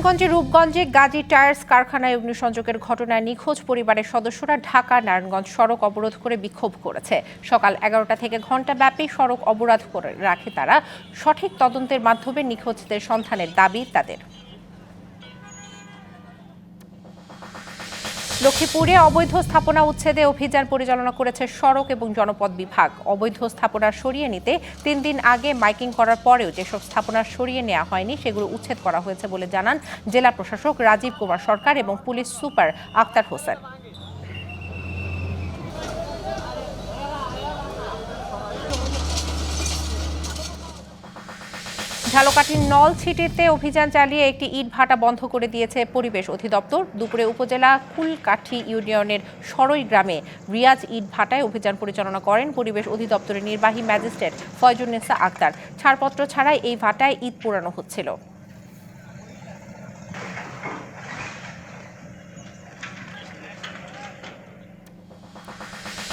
নারায়ণগঞ্জের রূপগঞ্জে গাজী টায়ার্স কারখানায় অগ্নিসংযোগের ঘটনায় নিখোঁজ পরিবারের সদস্যরা ঢাকা নারায়ণগঞ্জ সড়ক অবরোধ করে বিক্ষোভ করেছে। সকাল 11টা থেকে ঘণ্টাব্যাপী সড়ক অবরোধ করে রাখে তারা। সঠিক তদন্তের মাধ্যমে নিখোঁজদের সন্ধানের দাবি তাদের। লক্ষ্মীপুরে অবৈধ স্থাপনা উচ্ছেদে অভিযান পরিচালনা করেছে সড়ক এবং জনপদ বিভাগ। অবৈধ স্থাপনা সরিয়ে নিতে 3 দিন আগে মাইকিং করার পরেও যেসব স্থাপনা সরিয়ে নেওয়া হয়নি সেগুলো উচ্ছেদ করা হয়েছে বলে জানান জেলা প্রশাসক রাজীব কুমার সরকার এবং পুলিশ সুপার আক্তার হোসেন। ঝালকাঠির নলছিটিতে অভিযান চালিয়ে একটি ইটভাটা বন্ধ করে দিয়েছে পরিবেশ অধিদপ্তর। দুপুরে উপজেলা কুলকাঠি ইউনিয়নের সরই গ্রামে রিয়াজ ইটভাটায় অভিযান পরিচালনা করেন পরিবেশ অধিদপ্তরের নির্বাহী ম্যাজিস্ট্রেট ফয়জুন্নেসা আক্তার। ছাড়পত্র ছাড়াই এই ভাটায় ইট পোড়ানো হচ্ছিল।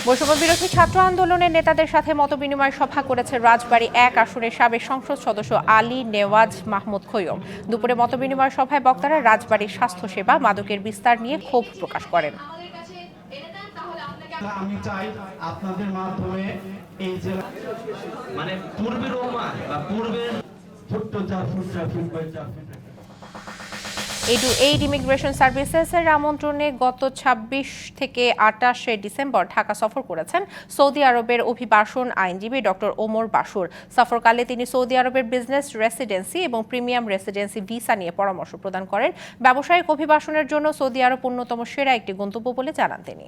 বৈষম্য বিরোধী ছাত্র আন্দোলনের নেতাদের সাথে মতবিনিময় সভা করেছে রাজবাড়ী 1 আসনের সাবেক সংসদ সদস্য আলী নেওয়াজ মাহমুদ খৈয়ম। দুপুরে মতবিনিময় সভায় বক্তারা রাজবাড়ীর স্বাস্থ্যসেবা মাদকের বিস্তার নিয়ে ক্ষোভ প্রকাশ করেন। আমি চাই আপনাদের মাধ্যমে এই জেলা মানে পূর্বের ওমান বা পূর্বের ছোট্ট 4 ফুট ট্রাফিক বা 4 ফুট এইড ইমিগ্রেশন সার্ভিসেসের আমন্ত্রণে গত 26 থেকে 28 ডিসেম্বর ঢাকা সফর করেছেন সৌদি আরবের অভিবাসন আইনজীবী ডক্টর ওমর বাসুর। সফরকালে তিনি সৌদি আরবের বিজনেস রেসিডেন্সি এবং প্রিমিয়াম রেসিডেন্সি ভিসা নিয়ে পরামর্শ প্রদান করেন। ব্যবসায়িক অভিবাসনের জন্য সৌদি আরব অন্যতম সেরা একটি গন্তব্য বলে জানান তিনি।